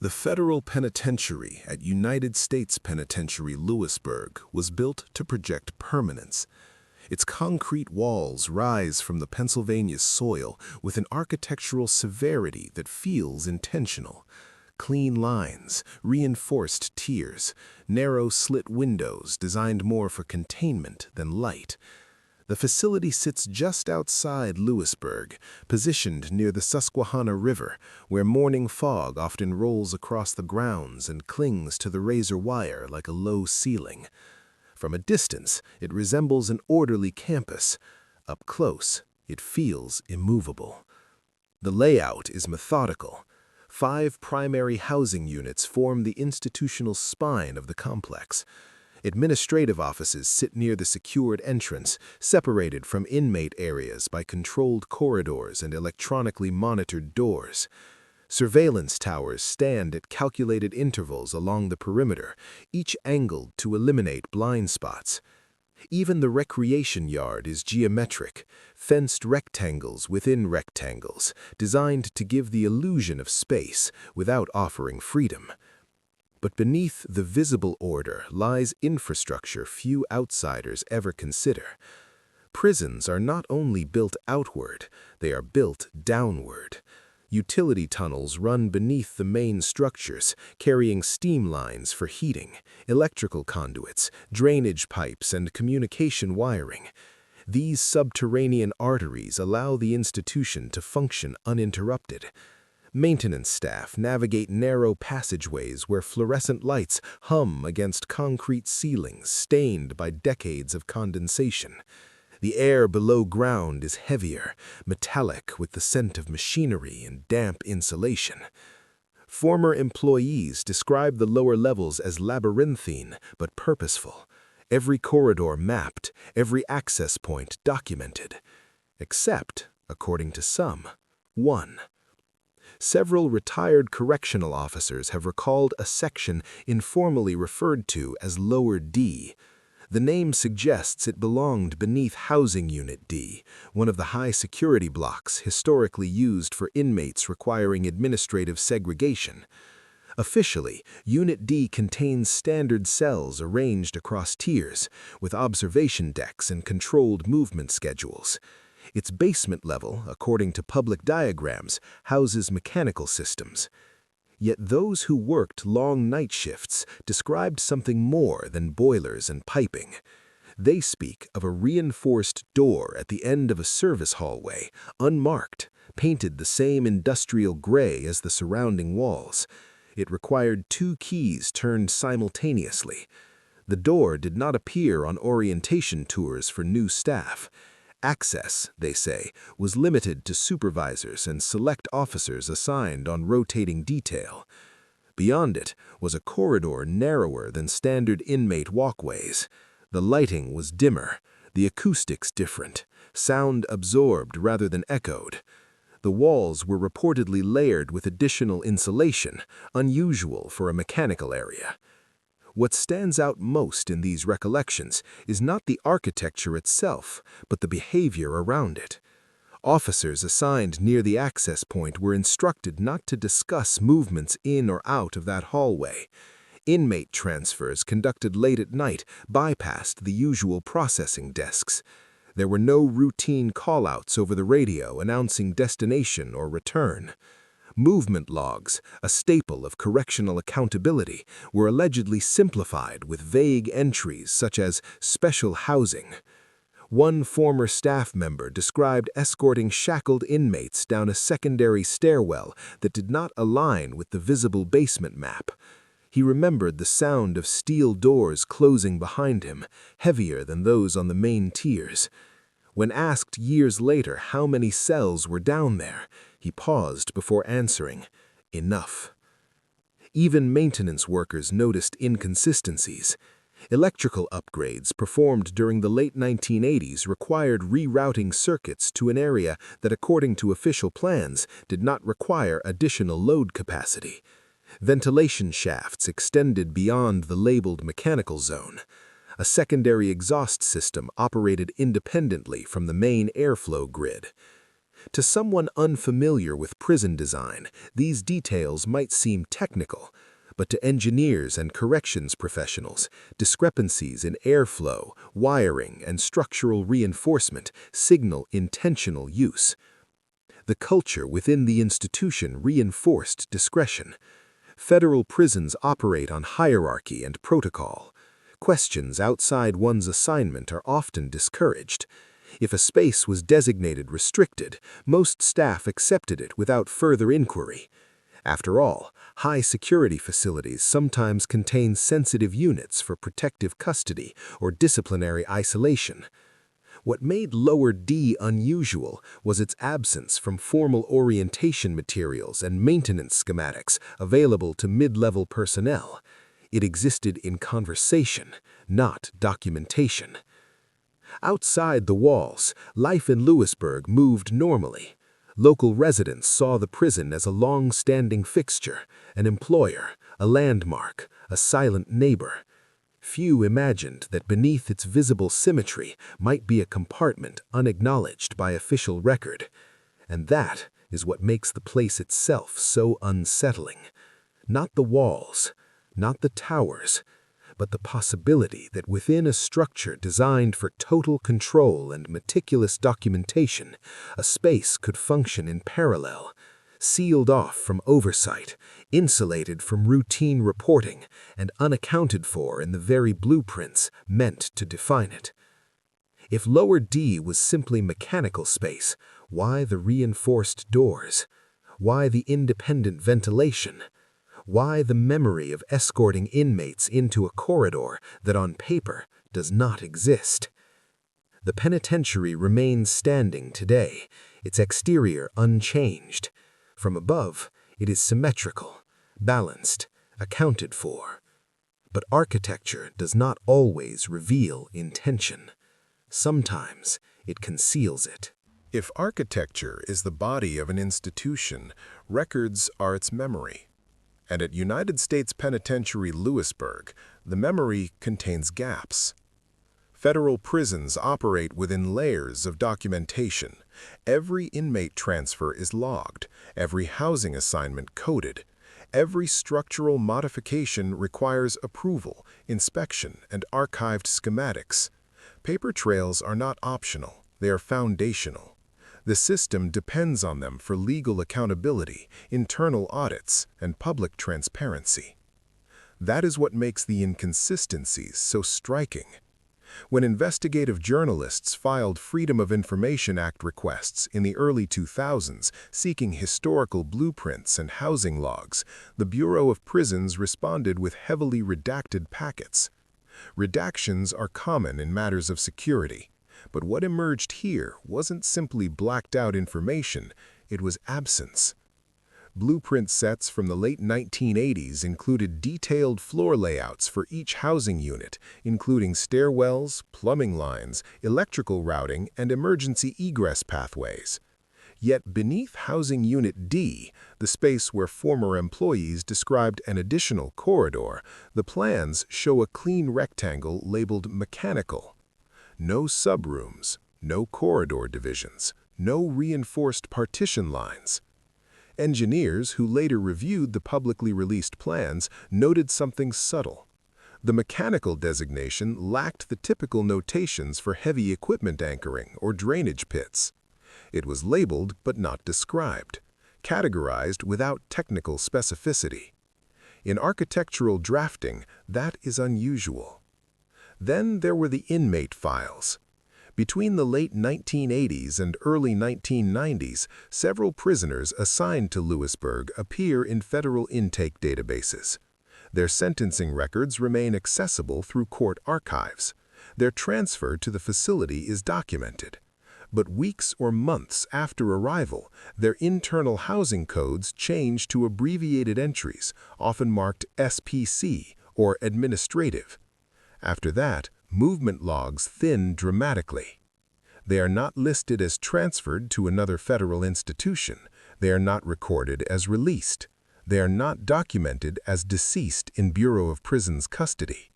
The federal penitentiary at United States Penitentiary Lewisburg was built to project permanence. Its concrete walls rise from the Pennsylvania soil with an architectural severity that feels intentional. Clean lines, reinforced tiers, narrow slit windows designed more for containment than light. The facility sits just outside Lewisburg, positioned near the Susquehanna River, where morning fog often rolls across the grounds and clings to the razor wire like a low ceiling. From a distance, it resembles an orderly campus. Up close, it feels immovable. The layout is methodical. 5 primary housing units form the institutional spine of the complex. Administrative offices sit near the secured entrance, separated from inmate areas by controlled corridors and electronically monitored doors. Surveillance towers stand at calculated intervals along the perimeter, each angled to eliminate blind spots. Even the recreation yard is geometric, fenced rectangles within rectangles, designed to give the illusion of space without offering freedom. But beneath the visible order lies infrastructure few outsiders ever consider. Prisons are not only built outward, they are built downward. Utility tunnels run beneath the main structures, carrying steam lines for heating, electrical conduits, drainage pipes, and communication wiring. These subterranean arteries allow the institution to function uninterrupted. Maintenance staff navigate narrow passageways where fluorescent lights hum against concrete ceilings stained by decades of condensation. The air below ground is heavier, metallic with the scent of machinery and damp insulation. Former employees describe the lower levels as labyrinthine but purposeful. Every corridor mapped, every access point documented. Except, according to some, one. Several retired correctional officers have recalled a section informally referred to as Lower D. The name suggests it belonged beneath Housing Unit D, one of the high-security blocks historically used for inmates requiring administrative segregation. Officially, Unit D contains standard cells arranged across tiers, with observation decks and controlled movement schedules. Its basement level, according to public diagrams, houses mechanical systems. Yet those who worked long night shifts described something more than boilers and piping. They speak of a reinforced door at the end of a service hallway, unmarked, painted the same industrial gray as the surrounding walls. It required 2 keys turned simultaneously. The door did not appear on orientation tours for new staff. Access, they say, was limited to supervisors and select officers assigned on rotating detail. Beyond it was a corridor narrower than standard inmate walkways. The lighting was dimmer, the acoustics different, sound absorbed rather than echoed. The walls were reportedly layered with additional insulation, unusual for a mechanical area. What stands out most in these recollections is not the architecture itself, but the behavior around it. Officers assigned near the access point were instructed not to discuss movements in or out of that hallway. Inmate transfers conducted late at night bypassed the usual processing desks. There were no routine call-outs over the radio announcing destination or return. Movement logs, a staple of correctional accountability, were allegedly simplified with vague entries such as special housing. One former staff member described escorting shackled inmates down a secondary stairwell that did not align with the visible basement map. He remembered the sound of steel doors closing behind him, heavier than those on the main tiers. When asked years later how many cells were down there, he paused before answering, "Enough." Even maintenance workers noticed inconsistencies. Electrical upgrades performed during the late 1980s required rerouting circuits to an area that, according to official plans, did not require additional load capacity. Ventilation shafts extended beyond the labeled mechanical zone. A secondary exhaust system operated independently from the main airflow grid. To someone unfamiliar with prison design, these details might seem technical, but to engineers and corrections professionals, discrepancies in airflow, wiring, and structural reinforcement signal intentional use. The culture within the institution reinforced discretion. Federal prisons operate on hierarchy and protocol. Questions outside one's assignment are often discouraged. If a space was designated restricted, most staff accepted it without further inquiry. After all, high-security facilities sometimes contain sensitive units for protective custody or disciplinary isolation. What made Lower D unusual was its absence from formal orientation materials and maintenance schematics available to mid-level personnel. It existed in conversation, not documentation. Outside the walls, life in Lewisburg moved normally. Local residents saw the prison as a long-standing fixture, an employer, a landmark, a silent neighbor. Few imagined that beneath its visible symmetry might be a compartment unacknowledged by official record. And that is what makes the place itself so unsettling. Not the walls, not the towers, but the possibility that within a structure designed for total control and meticulous documentation, a space could function in parallel, sealed off from oversight, insulated from routine reporting, and unaccounted for in the very blueprints meant to define it. If Lower D was simply mechanical space, why the reinforced doors? Why the independent ventilation? Why the memory of escorting inmates into a corridor that on paper does not exist? The penitentiary remains standing today, its exterior unchanged. From above, it is symmetrical, balanced, accounted for. But architecture does not always reveal intention. Sometimes it conceals it. If architecture is the body of an institution, records are its memory. And at United States Penitentiary Lewisburg, the memory contains gaps. Federal prisons operate within layers of documentation. Every inmate transfer is logged, every housing assignment coded. Every structural modification requires approval, inspection, and archived schematics. Paper trails are not optional, they are foundational. The system depends on them for legal accountability, internal audits, and public transparency. That is what makes the inconsistencies so striking. When investigative journalists filed Freedom of Information Act requests in the early 2000s seeking historical blueprints and housing logs, the Bureau of Prisons responded with heavily redacted packets. Redactions are common in matters of security. But what emerged here wasn't simply blacked-out information, it was absence. Blueprint sets from the late 1980s included detailed floor layouts for each housing unit, including stairwells, plumbing lines, electrical routing, and emergency egress pathways. Yet beneath Housing Unit D, the space where former employees described an additional corridor, the plans show a clean rectangle labeled mechanical. No subrooms, no corridor divisions, no reinforced partition lines. Engineers who later reviewed the publicly released plans noted something subtle. The mechanical designation lacked the typical notations for heavy equipment anchoring or drainage pits. It was labeled but not described, categorized without technical specificity. In architectural drafting, that is unusual. Then there were the inmate files. Between the late 1980s and early 1990s, several prisoners assigned to Lewisburg appear in federal intake databases. Their sentencing records remain accessible through court archives. Their transfer to the facility is documented. But weeks or months after arrival, their internal housing codes change to abbreviated entries, often marked SPC or administrative. After that, movement logs thin dramatically. They are not listed as transferred to another federal institution. They are not recorded as released. They are not documented as deceased in Bureau of Prisons custody.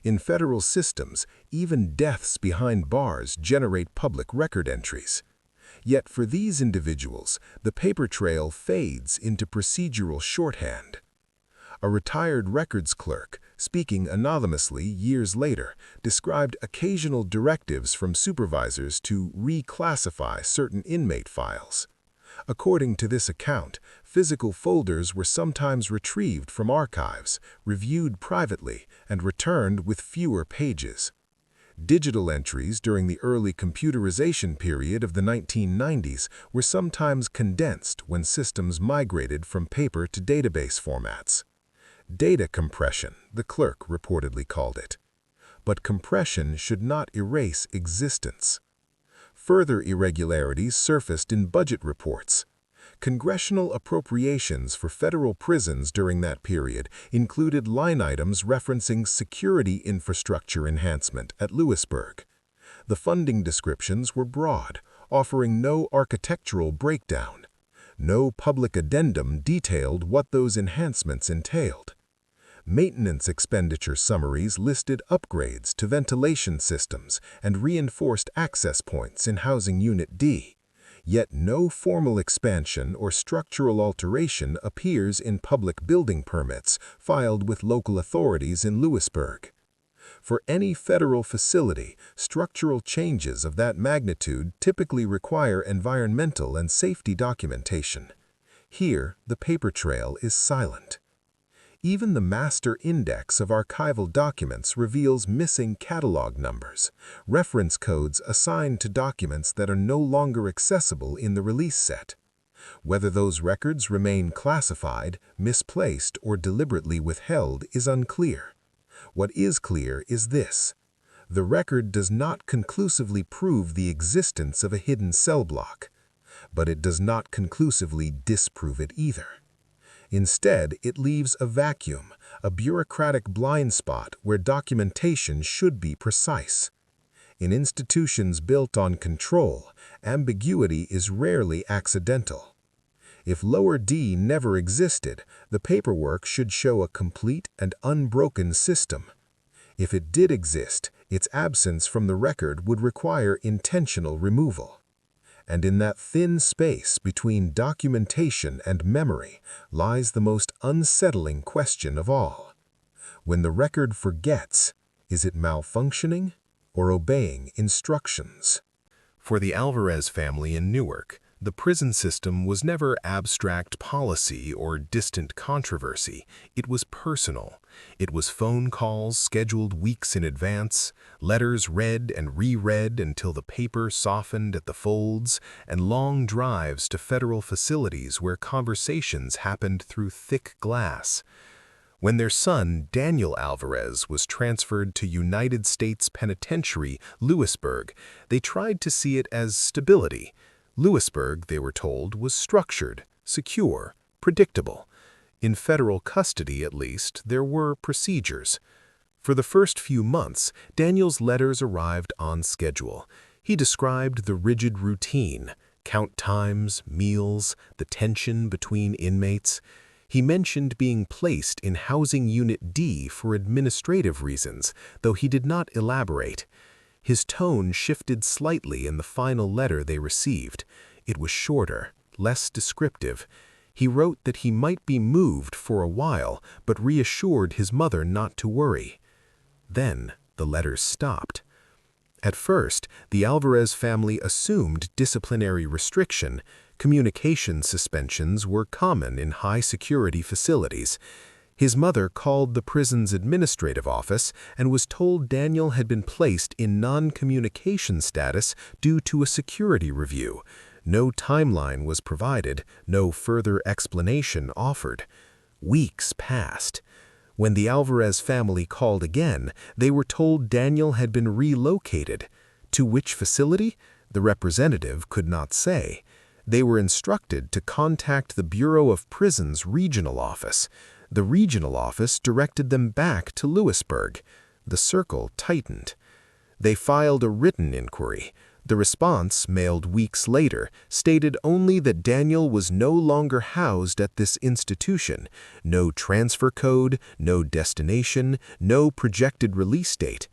In federal systems, even deaths behind bars generate public record entries. Yet for these individuals, the paper trail fades into procedural shorthand. A retired records clerk, speaking anonymously years later, described occasional directives from supervisors to reclassify certain inmate files. According to this account, physical folders were sometimes retrieved from archives, reviewed privately, and returned with fewer pages. Digital entries during the early computerization period of the 1990s were sometimes condensed when systems migrated from paper to database formats. Data compression, the clerk reportedly called it. But compression should not erase existence. Further irregularities surfaced in budget reports. Congressional appropriations for federal prisons during that period included line items referencing security infrastructure enhancement at Lewisburg. The funding descriptions were broad, offering no architectural breakdown. No public addendum detailed what those enhancements entailed. Maintenance expenditure summaries listed upgrades to ventilation systems and reinforced access points in Housing Unit D. Yet no formal expansion or structural alteration appears in public building permits filed with local authorities in Lewisburg. For any federal facility, structural changes of that magnitude typically require environmental and safety documentation. Here, the paper trail is silent. Even the master index of archival documents reveals missing catalog numbers, reference codes assigned to documents that are no longer accessible in the release set. Whether those records remain classified, misplaced, or deliberately withheld is unclear. What is clear is this: the record does not conclusively prove the existence of a hidden cell block, but it does not conclusively disprove it either. Instead, it leaves a vacuum, a bureaucratic blind spot where documentation should be precise. In institutions built on control, ambiguity is rarely accidental. If lower D never existed, the paperwork should show a complete and unbroken system. If it did exist, its absence from the record would require intentional removal. And in that thin space between documentation and memory lies the most unsettling question of all. When the record forgets, is it malfunctioning or obeying instructions? For the Alvarez family in Newark, the prison system was never abstract policy or distant controversy. It was personal. It was phone calls scheduled weeks in advance, letters read and reread until the paper softened at the folds, and long drives to federal facilities where conversations happened through thick glass. When their son, Daniel Alvarez, was transferred to United States Penitentiary, Lewisburg, they tried to see it as stability. Lewisburg, they were told, was structured, secure, predictable. In federal custody, at least, there were procedures. For the first few months, Daniel's letters arrived on schedule. He described the rigid routine, count times, meals, the tension between inmates. He mentioned being placed in Housing Unit D for administrative reasons, though he did not elaborate. His tone shifted slightly in the final letter they received. It was shorter, less descriptive. He wrote that he might be moved for a while, but reassured his mother not to worry. Then the letters stopped. At first, the Alvarez family assumed disciplinary restriction. Communication suspensions were common in high-security facilities. His mother called the prison's administrative office and was told Daniel had been placed in non-communication status due to a security review. No timeline was provided, no further explanation offered. Weeks passed. When the Alvarez family called again, they were told Daniel had been relocated. To which facility? The representative could not say. They were instructed to contact the Bureau of Prisons regional office. The regional office directed them back to Lewisburg. The circle tightened. They filed a written inquiry. The response, mailed weeks later, stated only that Daniel was no longer housed at this institution. No transfer code, no destination, no projected release date.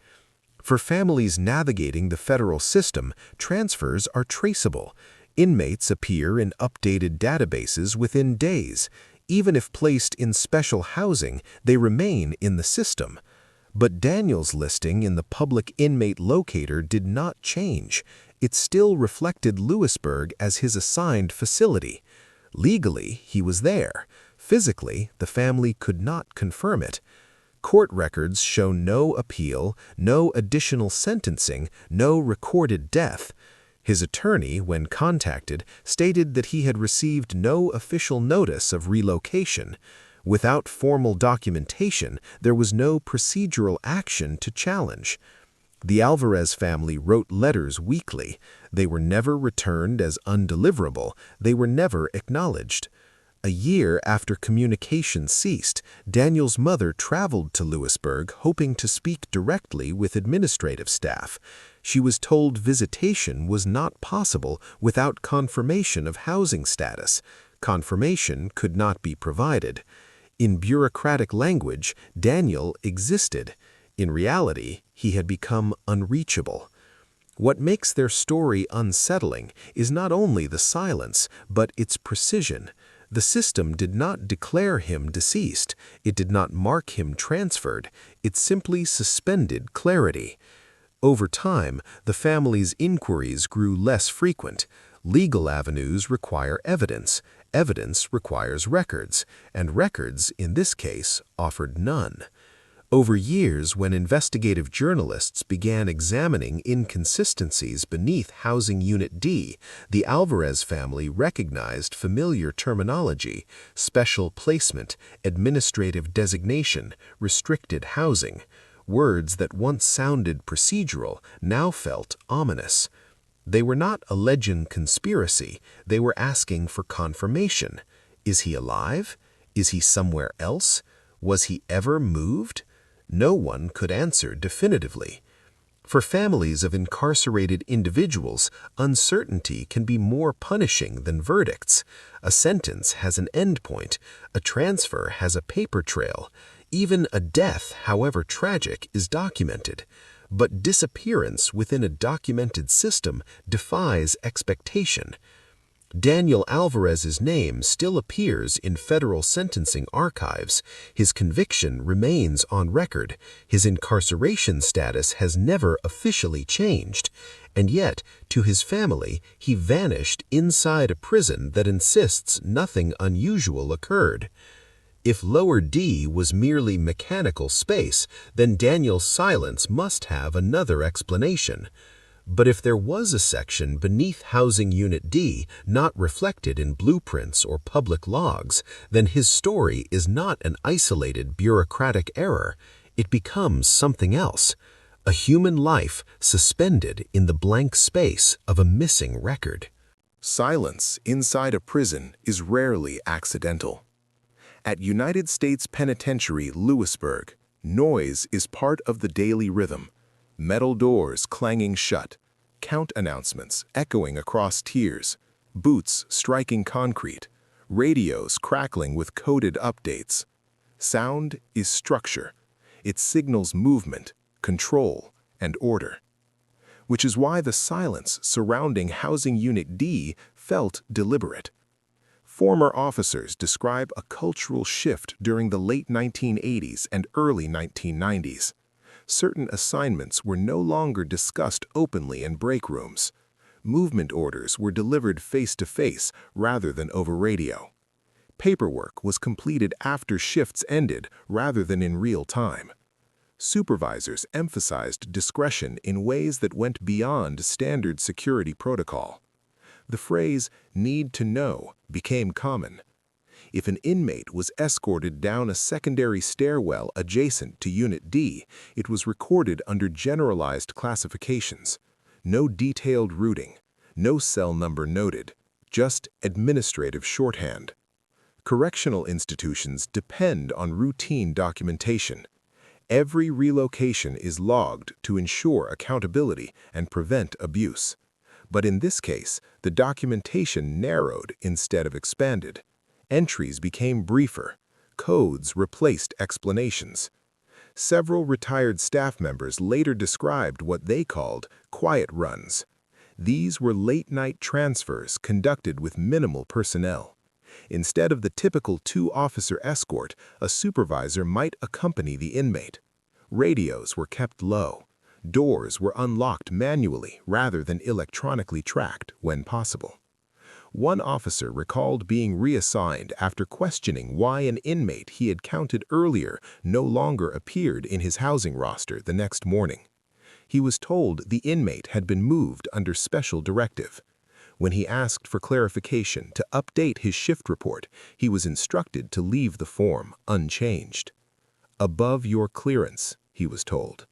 For families navigating the federal system, transfers are traceable. Inmates appear in updated databases within days. Even if placed in special housing, they remain in the system. But Daniel's listing in the public inmate locator did not change. It still reflected Lewisburg as his assigned facility. Legally, he was there. Physically, the family could not confirm it. Court records show no appeal, no additional sentencing, no recorded death. His attorney, when contacted, stated that he had received no official notice of relocation. Without formal documentation, there was no procedural action to challenge. The Alvarez family wrote letters weekly. They were never returned as undeliverable. They were never acknowledged. A year after communication ceased, Daniel's mother traveled to Lewisburg hoping to speak directly with administrative staff. She was told visitation was not possible without confirmation of housing status. Confirmation could not be provided. In bureaucratic language, Daniel existed. In reality, he had become unreachable. What makes their story unsettling is not only the silence, but its precision. The system did not declare him deceased. It did not mark him transferred. It simply suspended clarity. Over time, the family's inquiries grew less frequent. Legal avenues require evidence. Evidence requires records, and records, in this case, offered none. Over years, when investigative journalists began examining inconsistencies beneath Housing Unit D, the Alvarez family recognized familiar terminology: special placement, administrative designation, restricted housing. Words that once sounded procedural now felt ominous. They were not alleging conspiracy, they were asking for confirmation. Is he alive? Is he somewhere else? Was he ever moved? No one could answer definitively. For families of incarcerated individuals, uncertainty can be more punishing than verdicts. A sentence has an endpoint. A transfer has a paper trail. Even a death, however tragic, is documented. But disappearance within a documented system defies expectation. Daniel Alvarez's name still appears in federal sentencing archives. His conviction remains on record. His incarceration status has never officially changed. And yet, to his family, he vanished inside a prison that insists nothing unusual occurred. If Lower D was merely mechanical space, then Daniel's silence must have another explanation. But if there was a section beneath Housing Unit D not reflected in blueprints or public logs, then his story is not an isolated bureaucratic error. It becomes something else, a human life suspended in the blank space of a missing record. Silence inside a prison is rarely accidental. At United States Penitentiary, Lewisburg, noise is part of the daily rhythm. Metal doors clanging shut, count announcements echoing across tiers, boots striking concrete, radios crackling with coded updates. Sound is structure. It signals movement, control, and order. Which is why the silence surrounding Housing Unit D felt deliberate. Former officers describe a cultural shift during the late 1980s and early 1990s. Certain assignments were no longer discussed openly in break rooms. Movement orders were delivered face-to-face rather than over radio. Paperwork was completed after shifts ended rather than in real time. Supervisors emphasized discretion in ways that went beyond standard security protocol. The phrase, "need to know," became common. If an inmate was escorted down a secondary stairwell adjacent to Unit D, it was recorded under generalized classifications. No detailed routing, no cell number noted, just administrative shorthand. Correctional institutions depend on routine documentation. Every relocation is logged to ensure accountability and prevent abuse. But in this case, the documentation narrowed instead of expanded. Entries became briefer. Codes replaced explanations. Several retired staff members later described what they called quiet runs. These were late-night transfers conducted with minimal personnel. Instead of the typical two-officer escort, a supervisor might accompany the inmate. Radios were kept low. Doors were unlocked manually rather than electronically tracked when possible. One officer recalled being reassigned after questioning why an inmate he had counted earlier no longer appeared in his housing roster the next morning. He was told the inmate had been moved under special directive. When he asked for clarification to update his shift report, he was instructed to leave the form unchanged. "Above your clearance," he was told.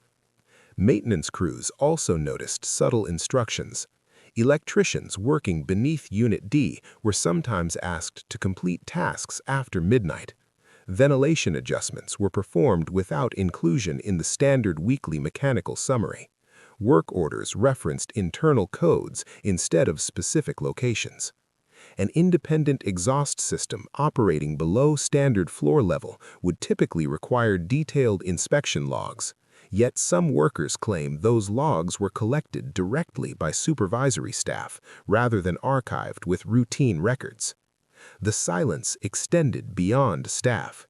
Maintenance crews also noticed subtle instructions. Electricians working beneath Unit D were sometimes asked to complete tasks after midnight. Ventilation adjustments were performed without inclusion in the standard weekly mechanical summary. Work orders referenced internal codes instead of specific locations. An independent exhaust system operating below standard floor level would typically require detailed inspection logs. Yet some workers claim those logs were collected directly by supervisory staff rather than archived with routine records. The silence extended beyond staff.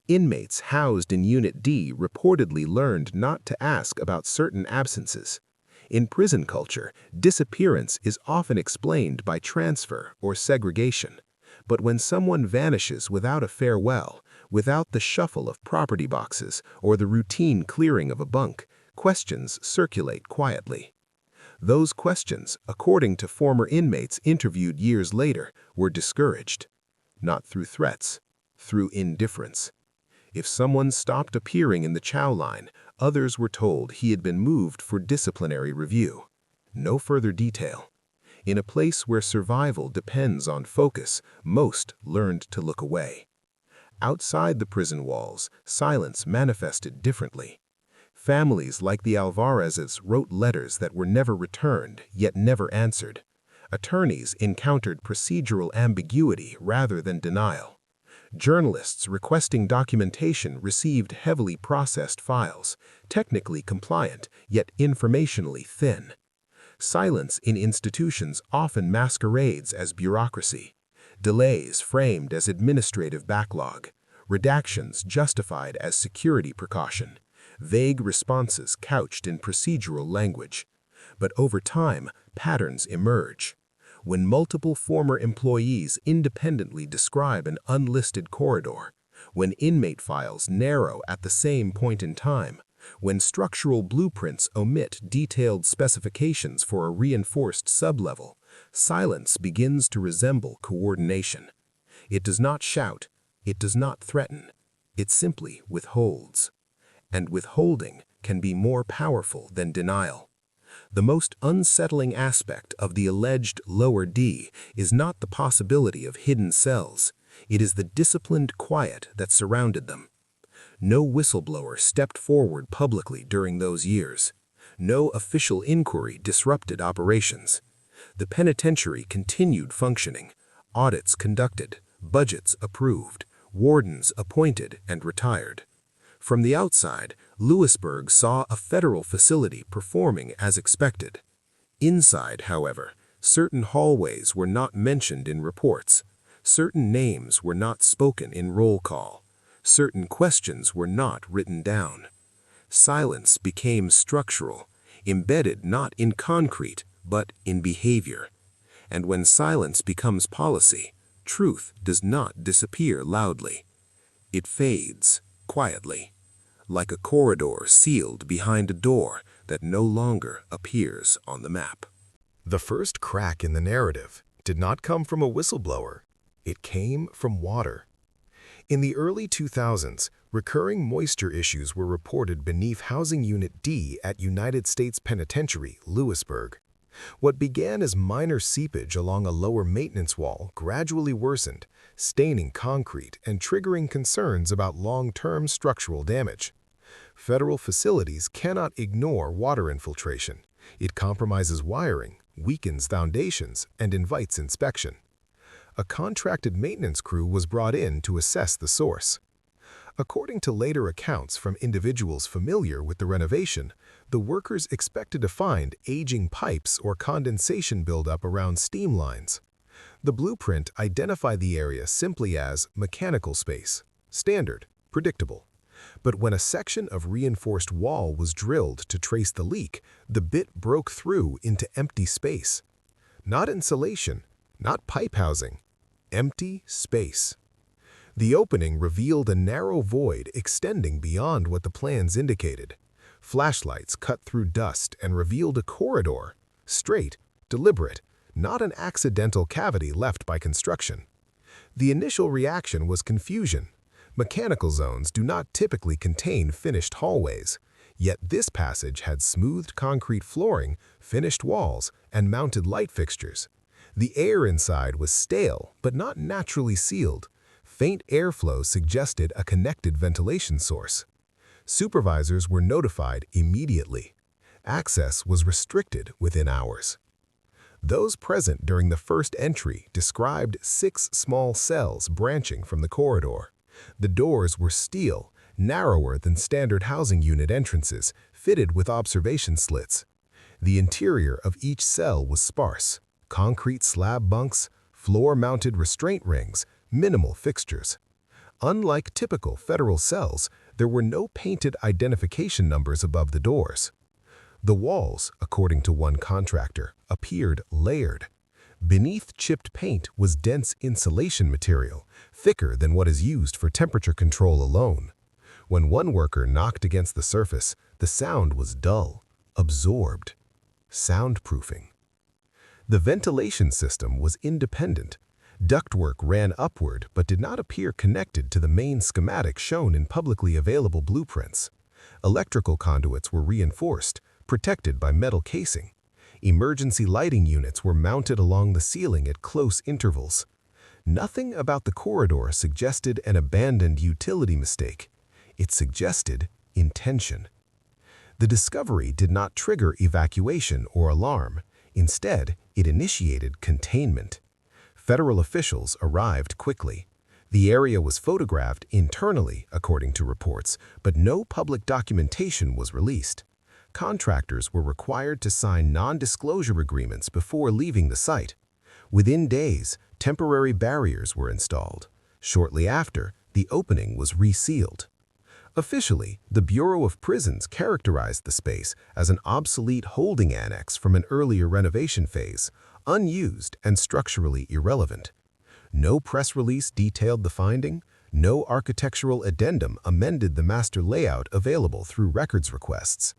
Inmates housed in Unit D reportedly learned not to ask about certain absences. In prison culture, disappearance is often explained by transfer or segregation. But when someone vanishes without a farewell, without the shuffle of property boxes or the routine clearing of a bunk, questions circulate quietly. Those questions, according to former inmates interviewed years later, were discouraged. Not through threats, through indifference. If someone stopped appearing in the chow line, others were told he had been moved for disciplinary review. No further detail. In a place where survival depends on focus, most learned to look away. Outside the prison walls, silence manifested differently. Families like the Alvarezes wrote letters that were never returned, yet never answered. Attorneys encountered procedural ambiguity rather than denial. Journalists requesting documentation received heavily processed files, technically compliant, yet informationally thin. Silence in institutions often masquerades as bureaucracy. Delays framed as administrative backlog. Redactions justified as security precaution. Vague responses couched in procedural language. But over time, patterns emerge. When multiple former employees independently describe an unlisted corridor, when inmate files narrow at the same point in time, when structural blueprints omit detailed specifications for a reinforced sublevel, silence begins to resemble coordination. It does not shout, it does not threaten, it simply withholds. And withholding can be more powerful than denial. The most unsettling aspect of the alleged lower D is not the possibility of hidden cells, it is the disciplined quiet that surrounded them. No whistleblower stepped forward publicly during those years. No official inquiry disrupted operations. The penitentiary continued functioning, audits conducted, budgets approved, wardens appointed and retired. From the outside, Lewisburg saw a federal facility performing as expected. Inside, however, certain hallways were not mentioned in reports. Certain names were not spoken in roll call. Certain questions were not written down. Silence became structural, embedded not in concrete, but in behavior. And when silence becomes policy, truth does not disappear loudly. It fades quietly, like a corridor sealed behind a door that no longer appears on the map. The first crack in the narrative did not come from a whistleblower. It came from water. In the early 2000s, recurring moisture issues were reported beneath Housing Unit D at United States Penitentiary, Lewisburg. What began as minor seepage along a lower maintenance wall gradually worsened, staining concrete and triggering concerns about long-term structural damage. Federal facilities cannot ignore water infiltration. It compromises wiring, weakens foundations, and invites inspection. A contracted maintenance crew was brought in to assess the source. According to later accounts from individuals familiar with the renovation, the workers expected to find aging pipes or condensation buildup around steam lines. The blueprint identified the area simply as mechanical space, standard, predictable. But when a section of reinforced wall was drilled to trace the leak, the bit broke through into empty space. Not insulation, not pipe housing, empty space. The opening revealed a narrow void extending beyond what the plans indicated. Flashlights cut through dust and revealed a corridor, straight, deliberate, not an accidental cavity left by construction. The initial reaction was confusion. Mechanical zones do not typically contain finished hallways, yet this passage had smoothed concrete flooring, finished walls, and mounted light fixtures. The air inside was stale but not naturally sealed. Faint airflow suggested a connected ventilation source. Supervisors were notified immediately. Access was restricted within hours. Those present during the first entry described 6 small cells branching from the corridor. The doors were steel, narrower than standard housing unit entrances, fitted with observation slits. The interior of each cell was sparse: concrete slab bunks, floor-mounted restraint rings, minimal fixtures. Unlike typical federal cells, there were no painted identification numbers above the doors. The walls, according to one contractor, appeared layered. Beneath chipped paint was dense insulation material, thicker than what is used for temperature control alone. When one worker knocked against the surface, the sound was dull, absorbed. Soundproofing. The ventilation system was independent. Ductwork ran upward but did not appear connected to the main schematic shown in publicly available blueprints. Electrical conduits were reinforced, protected by metal casing. Emergency lighting units were mounted along the ceiling at close intervals. Nothing about the corridor suggested an abandoned utility mistake. It suggested intention. The discovery did not trigger evacuation or alarm. Instead, it initiated containment. Federal officials arrived quickly. The area was photographed internally, according to reports, but no public documentation was released. Contractors were required to sign non-disclosure agreements before leaving the site. Within days, temporary barriers were installed. Shortly after, the opening was resealed. Officially, the Bureau of Prisons characterized the space as an obsolete holding annex from an earlier renovation phase, unused and structurally irrelevant. No press release detailed the finding. No architectural addendum amended the master layout available through records requests.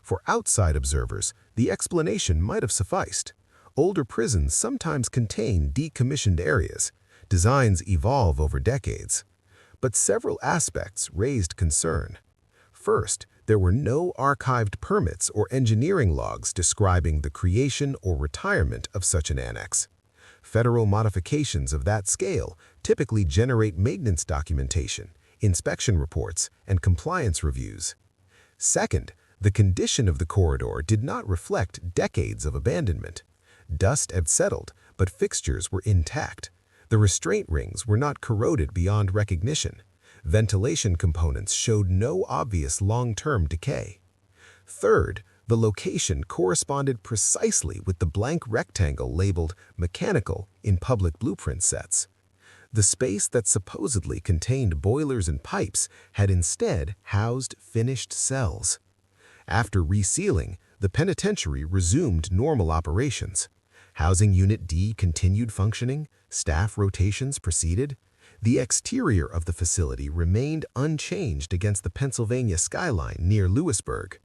For outside observers, the explanation might have sufficed. Older prisons sometimes contain decommissioned areas. Designs evolve over decades. But several aspects raised concern. First, there were no archived permits or engineering logs describing the creation or retirement of such an annex. Federal modifications of that scale typically generate maintenance documentation, inspection reports, and compliance reviews. Second, the condition of the corridor did not reflect decades of abandonment. Dust had settled, but fixtures were intact. The restraint rings were not corroded beyond recognition. Ventilation components showed no obvious long-term decay. Third, the location corresponded precisely with the blank rectangle labeled mechanical in public blueprint sets. The space that supposedly contained boilers and pipes had instead housed finished cells. After resealing, the penitentiary resumed normal operations. Housing Unit D continued functioning, staff rotations proceeded. The exterior of the facility remained unchanged against the Pennsylvania skyline near Lewisburg.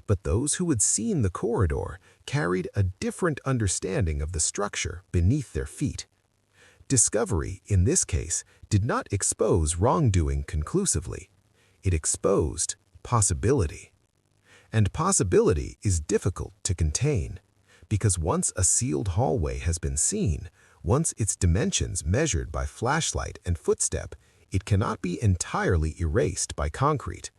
But those who had seen the corridor carried a different understanding of the structure beneath their feet. Discovery, in this case, did not expose wrongdoing conclusively. It exposed possibility. And possibility is difficult to contain, because once a sealed hallway has been seen, once its dimensions measured by flashlight and footstep, it cannot be entirely erased by concrete.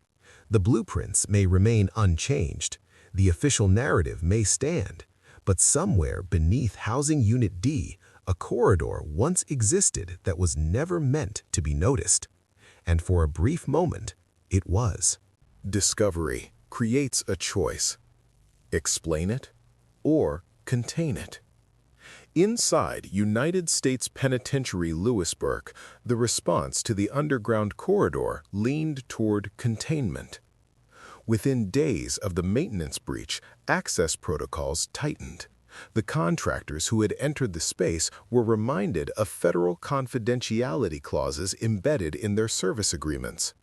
The blueprints may remain unchanged, the official narrative may stand, but somewhere beneath Housing Unit D, a corridor once existed that was never meant to be noticed. and for a brief moment, it was. Discovery creates a choice. Explain it or contain it. Inside United States Penitentiary Lewisburg, the response to the underground corridor leaned toward containment. Within days of the maintenance breach, access protocols tightened. The contractors who had entered the space were reminded of federal confidentiality clauses embedded in their service agreements.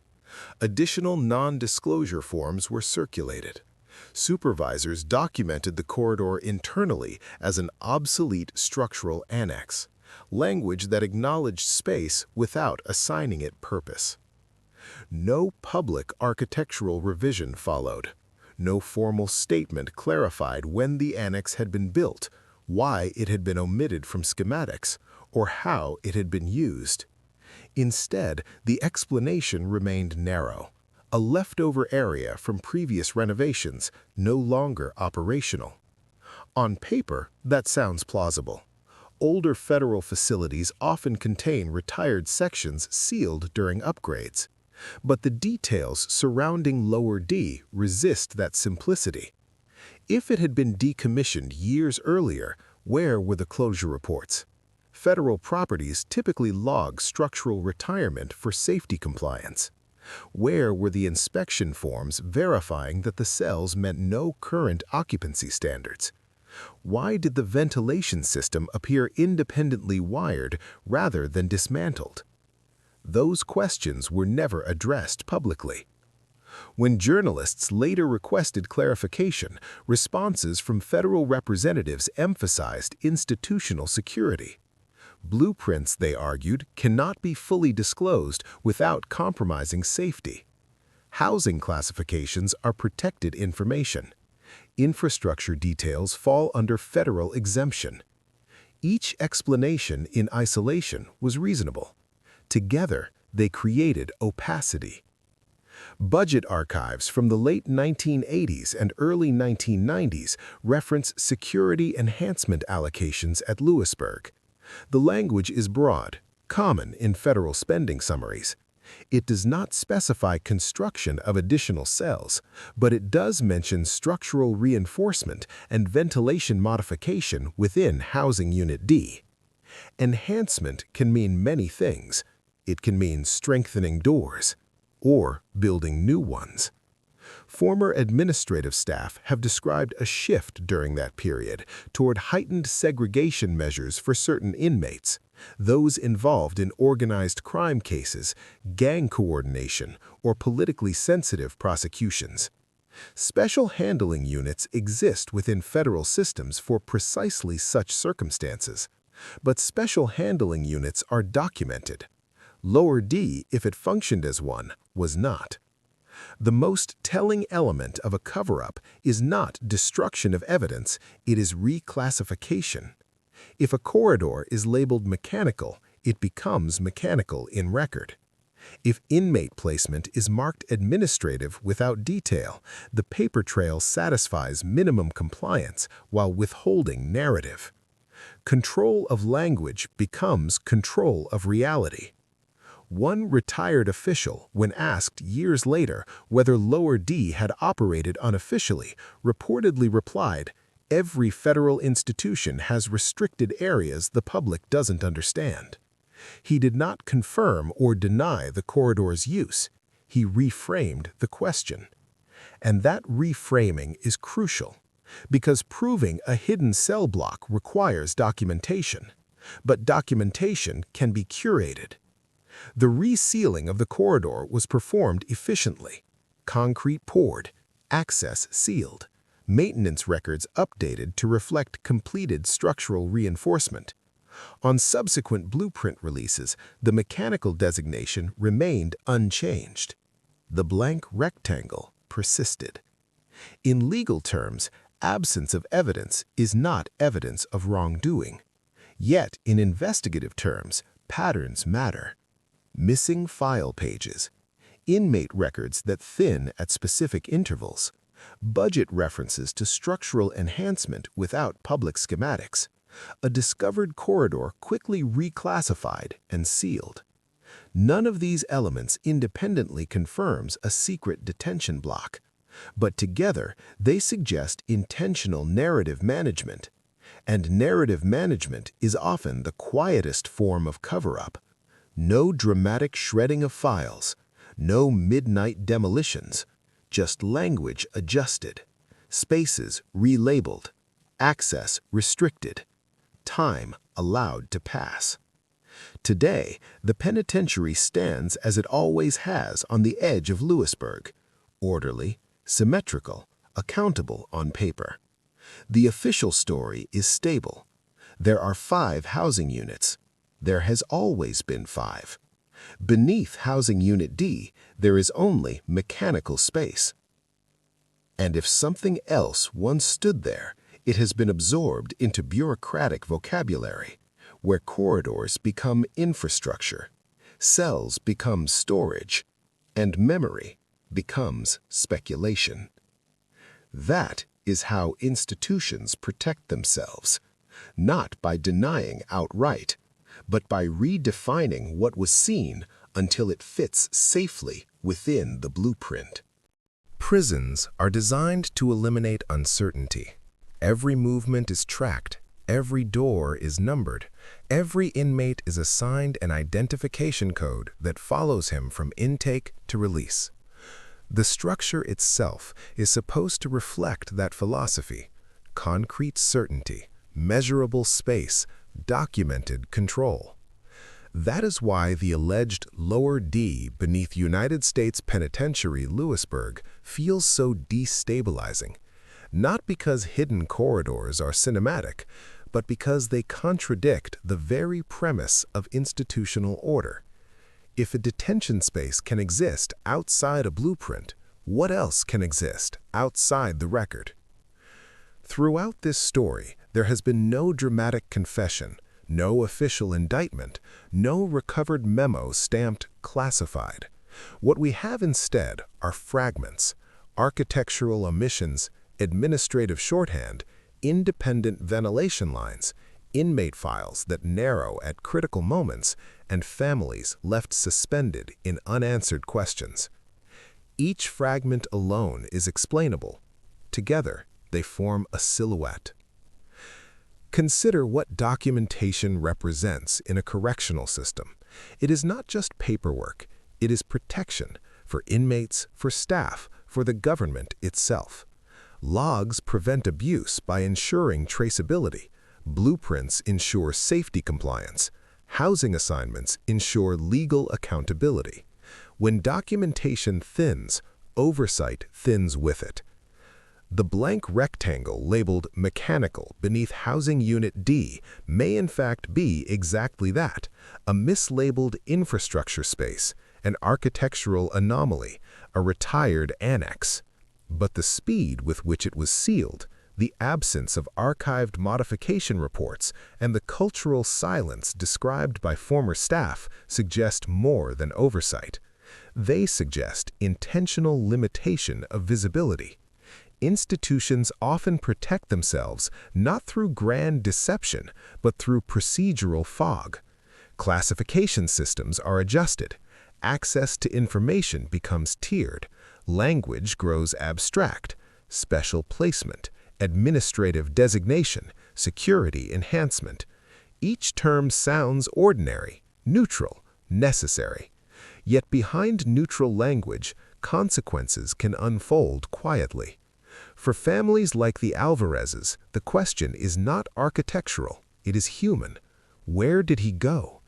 Additional non-disclosure forms were circulated. Supervisors documented the corridor internally as an obsolete structural annex, language that acknowledged space without assigning it purpose. No public architectural revision followed. No formal statement clarified when the annex had been built, why it had been omitted from schematics, or how it had been used. Instead, the explanation remained narrow. A leftover area from previous renovations, no longer operational. On paper, that sounds plausible. Older federal facilities often contain retired sections sealed during upgrades. But the details surrounding Lower D resist that simplicity. If it had been decommissioned years earlier, where were the closure reports? Federal properties typically log structural retirement for safety compliance. Where were the inspection forms verifying that the cells met no current occupancy standards? Why did the ventilation system appear independently wired rather than dismantled? Those questions were never addressed publicly. When journalists later requested clarification, responses from federal representatives emphasized institutional security. Blueprints, they argued, cannot be fully disclosed without compromising safety. Housing classifications are protected information. Infrastructure details fall under federal exemption. Each explanation in isolation was reasonable. Together, they created opacity. Budget archives from the late 1980s and early 1990s reference security enhancement allocations at Lewisburg. The language is broad, common in federal spending summaries. It does not specify construction of additional cells, but it does mention structural reinforcement and ventilation modification within Housing Unit D. Enhancement can mean many things. It can mean strengthening doors or building new ones. Former administrative staff have described a shift during that period toward heightened segregation measures for certain inmates, those involved in organized crime cases, gang coordination, or politically sensitive prosecutions. Special handling units exist within federal systems for precisely such circumstances, but special handling units are documented. Lower D, if it functioned as one, was not. The most telling element of a cover-up is not destruction of evidence, it is reclassification. If a corridor is labeled mechanical, it becomes mechanical in record. If inmate placement is marked administrative without detail, the paper trail satisfies minimum compliance while withholding narrative. Control of language becomes control of reality. One retired official, when asked years later whether Lower D had operated unofficially, reportedly replied, "Every federal institution has restricted areas the public doesn't understand." He did not confirm or deny the corridor's use. He reframed the question. And that reframing is crucial, because proving a hidden cell block requires documentation. But documentation can be curated. The resealing of the corridor was performed efficiently. Concrete poured, access sealed, maintenance records updated to reflect completed structural reinforcement. On subsequent blueprint releases, the mechanical designation remained unchanged. The blank rectangle persisted. In legal terms, absence of evidence is not evidence of wrongdoing. Yet, in investigative terms, patterns matter. Missing file pages, inmate records that thin at specific intervals, budget references to structural enhancement without public schematics, a discovered corridor quickly reclassified and sealed. None of these elements independently confirms a secret detention block, but together they suggest intentional narrative management. And narrative management is often the quietest form of cover-up. No dramatic shredding of files, no midnight demolitions, just language adjusted, spaces relabeled, access restricted, time allowed to pass. Today, the penitentiary stands as it always has on the edge of Lewisburg, orderly, symmetrical, accountable on paper. The official story is stable. There are 5 housing units. There has always been 5. Beneath Housing Unit D, there is only mechanical space. And if something else once stood there, it has been absorbed into bureaucratic vocabulary, where corridors become infrastructure, cells become storage, and memory becomes speculation. That is how institutions protect themselves, not by denying outright, but by redefining what was seen until it fits safely within the blueprint. Prisons are designed to eliminate uncertainty. Every movement is tracked, every door is numbered, every inmate is assigned an identification code that follows him from intake to release. The structure itself is supposed to reflect that philosophy: concrete certainty, measurable space, documented control. That is why the alleged lower D beneath United States Penitentiary Lewisburg feels so destabilizing. Not because hidden corridors are cinematic, but because they contradict the very premise of institutional order. If a detention space can exist outside a blueprint, what else can exist outside the record? Throughout this story, there has been no dramatic confession, no official indictment, no recovered memo stamped classified. What we have instead are fragments, architectural omissions, administrative shorthand, independent ventilation lines, inmate files that narrow at critical moments, and families left suspended in unanswered questions. Each fragment alone is explainable. Together, they form a silhouette. Consider what documentation represents in a correctional system. It is not just paperwork. It is protection for inmates, for staff, for the government itself. Logs prevent abuse by ensuring traceability. Blueprints ensure safety compliance. Housing assignments ensure legal accountability. When documentation thins, oversight thins with it. The blank rectangle labeled mechanical beneath Housing Unit D may in fact be exactly that, a mislabeled infrastructure space, an architectural anomaly, a retired annex. But the speed with which it was sealed, the absence of archived modification reports, and the cultural silence described by former staff suggest more than oversight. They suggest intentional limitation of visibility. Institutions often protect themselves not through grand deception, but through procedural fog. Classification systems are adjusted. Access to information becomes tiered. Language grows abstract. Special placement, administrative designation, security enhancement. Each term sounds ordinary, neutral, necessary. Yet behind neutral language, consequences can unfold quietly. For families like the Alvarezes, the question is not architectural, it is human. Where did he go?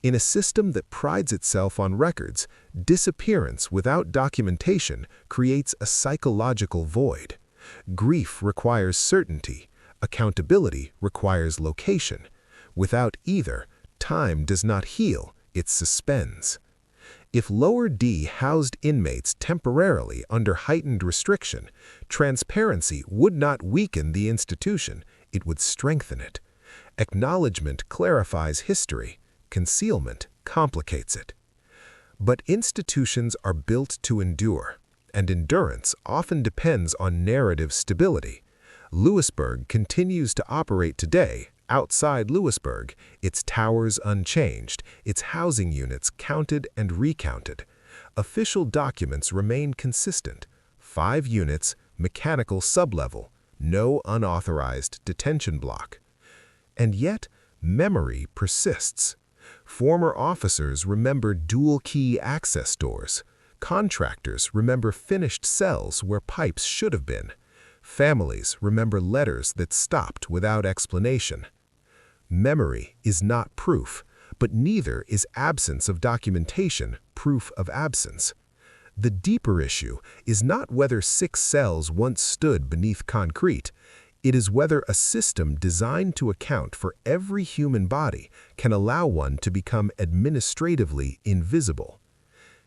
In a system that prides itself on records, disappearance without documentation creates a psychological void. Grief requires certainty. Accountability requires location. Without either, time does not heal, it suspends. If Lower D housed inmates temporarily under heightened restriction, transparency would not weaken the institution, it would strengthen it. Acknowledgement clarifies history. Concealment complicates it. But institutions are built to endure, and endurance often depends on narrative stability. Lewisburg continues to operate today Outside Lewisburg, its towers unchanged, its housing units counted and recounted. Official documents remain consistent. 5 units, mechanical sublevel, no unauthorized detention block. And yet, memory persists. Former officers remember dual-key access doors. Contractors remember finished cells where pipes should have been. Families remember letters that stopped without explanation. Memory is not proof, but neither is absence of documentation proof of absence. The deeper issue is not whether 6 cells once stood beneath concrete. It is whether a system designed to account for every human body can allow one to become administratively invisible.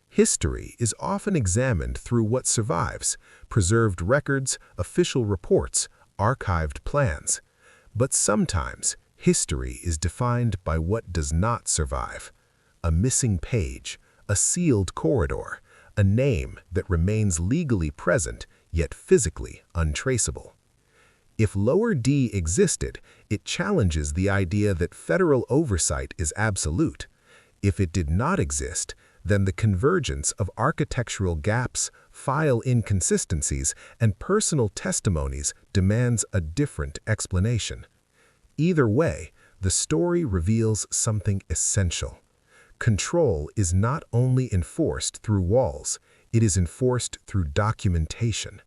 History is often examined through what survives: preserved records, official reports, archived plans. But sometimes, history is defined by what does not survive: a missing page, a sealed corridor, a name that remains legally present yet physically untraceable. If lower D existed, it challenges the idea that federal oversight is absolute. If it did not exist, then the convergence of architectural gaps, file inconsistencies, and personal testimonies demands a different explanation. Either way, the story reveals something essential. Control is not only enforced through walls, it is enforced through documentation.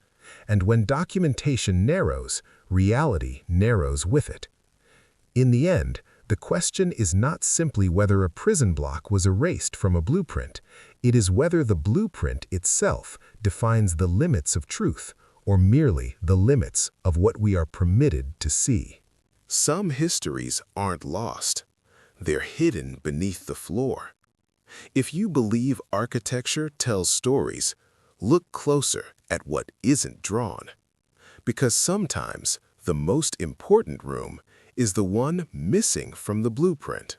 And when documentation narrows, reality narrows with it. In the end, the question is not simply whether a prison block was erased from a blueprint. It is whether the blueprint itself defines the limits of truth, or merely the limits of what we are permitted to see. Some histories aren't lost. They're hidden beneath the floor. If you believe architecture tells stories, look closer at what isn't drawn. Because sometimes the most important room is the one missing from the blueprint.